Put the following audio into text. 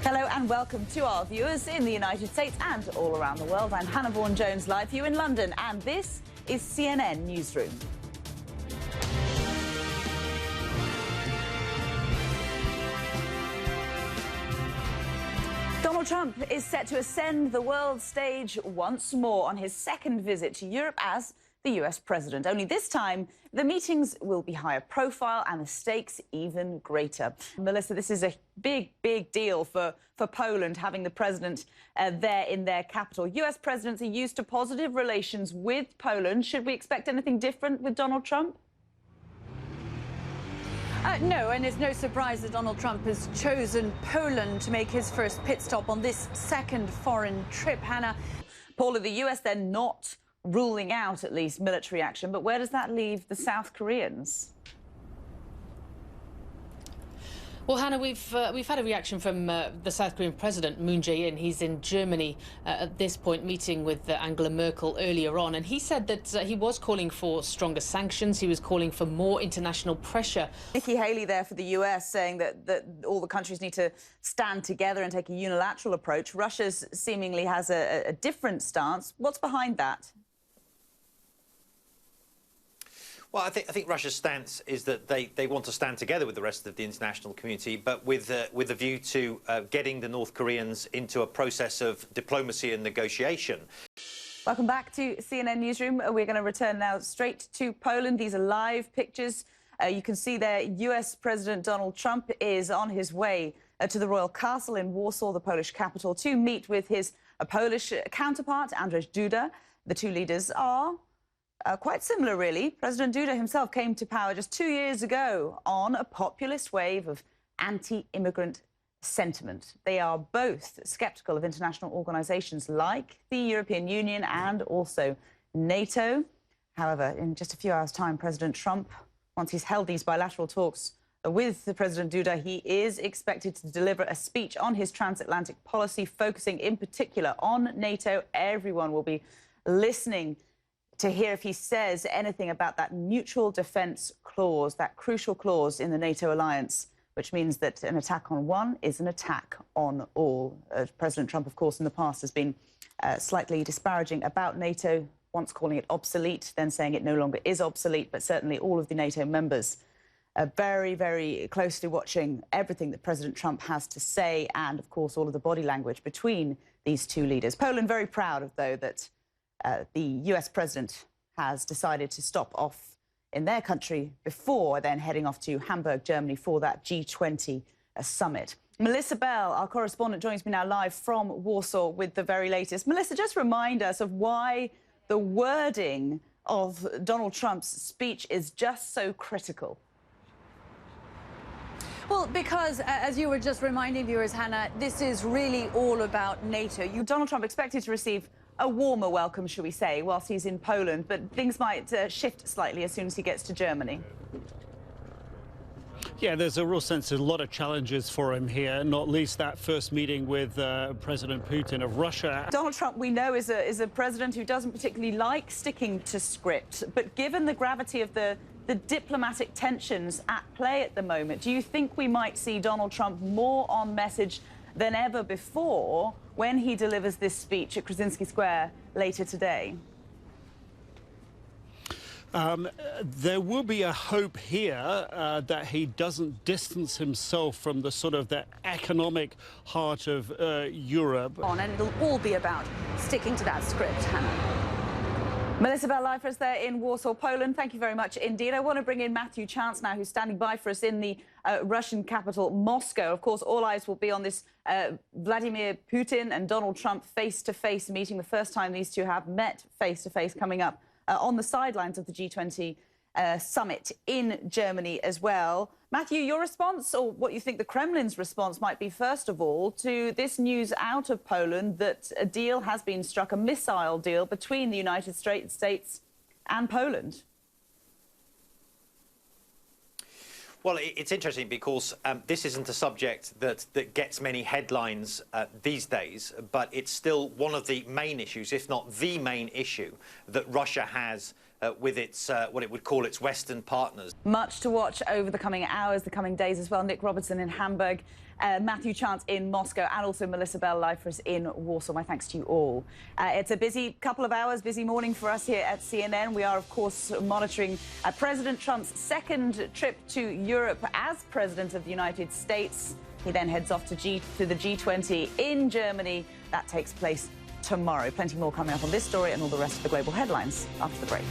Hello and welcome to our viewers in the United States and all around the world. I'm Hannah Vaughan-Jones, live for you in London, and this is CNN Newsroom. Donald Trump is set to ascend the world stage once more on his second visit to Europe as the US president. Only this time, the meetings will be higher profile and the stakes even greater. Melissa, this is a big, big deal for Poland, having the president there in their capital. US presidents are used to positive relations with Poland. Should we expect anything different with Donald Trump? No, and it's no surprise that Donald Trump has chosen Poland to make his first pit stop on this second foreign trip. Hannah. Paula, the US then not ruling out at least military action, but where does that leave the South Koreans? Well, Hannah, we've had a reaction from the South Korean President, Moon Jae-in. He's in Germany at this point, meeting with Angela Merkel earlier on, and he said that he was calling for stronger sanctions. He was calling for more international pressure. Nikki Haley there for the US saying that all the countries need to stand together and take a unilateral approach. Russia seemingly has a different stance. What's behind that? Well, I think Russia's stance is that they want to stand together with the rest of the international community, but with a view to getting the North Koreans into a process of diplomacy and negotiation. Welcome back to CNN Newsroom. We're going to return now straight to Poland. These are live pictures. You can see there US President Donald Trump is on his way to the Royal Castle in Warsaw, the Polish capital, to meet with his Polish counterpart, Andrzej Duda. The two leaders are quite similar, really. President Duda himself came to power just 2 years ago on a populist wave of anti-immigrant sentiment. They are both sceptical of international organisations like the European Union and also NATO. However, in just a few hours' time, President Trump, once he's held these bilateral talks with the President Duda, he is expected to deliver a speech on his transatlantic policy, focusing in particular on NATO. Everyone will be listening to hear if he says anything about that mutual defence clause, that crucial clause in the NATO alliance, which means that an attack on one is an attack on all. President Trump, of course, in the past has been slightly disparaging about NATO, once calling it obsolete, then saying it no longer is obsolete, but certainly all of the NATO members are very, very closely watching everything that President Trump has to say and, of course, all of the body language between these two leaders. Poland very proud, though, that the US president has decided to stop off in their country before then heading off to Hamburg, Germany for that G20 summit. Melissa Bell, our correspondent, joins me now live from Warsaw with the very latest. Melissa, just remind us of why the wording of Donald Trump's speech is just so critical. Well, because, as you were just reminding viewers, Hannah, this is really all about NATO. Donald Trump expected to receive a warmer welcome, shall we say, whilst he's in Poland, but things might shift slightly as soon as he gets to Germany. Yeah, there's a real sense of a lot of challenges for him here, not least that first meeting with President Putin of Russia. Donald Trump, we know, is a president who doesn't particularly like sticking to script, but given the gravity of the diplomatic tensions at play at the moment, do you think we might see Donald Trump more on message than ever before when he delivers this speech at Krasinski Square later today? There will be a hope here that he doesn't distance himself from the sort of the economic heart of Europe. And it'll all be about sticking to that script, Hannah. Melissa Bell, live for us there in Warsaw, Poland. Thank you very much indeed. I want to bring in Matthew Chance now, who's standing by for us in the Russian capital, Moscow. Of course, all eyes will be on this Vladimir Putin and Donald Trump face-to-face meeting, the first time these two have met face-to-face, coming up on the sidelines of the G20 summit in Germany as well. Matthew, your response, or what you think the Kremlin's response might be, first of all, to this news out of Poland that a deal has been struck, a missile deal between the United States and Poland. Well, it's interesting because this isn't a subject that gets many headlines these days, but it's still one of the main issues, if not the main issue, that Russia has with its what it would call its Western partners. Much to watch over the coming hours, the coming days as well. Nick Robertson in Hamburg, Matthew Chance in Moscow, and also Melissa Bell live for us in Warsaw. My thanks to you all. It's a busy couple of hours, busy morning for us here at CNN. We are, of course, monitoring President Trump's second trip to Europe as President of the United States. He then heads off to the G20 in Germany. That takes place tomorrow. Plenty more coming up on this story and all the rest of the global headlines after the break.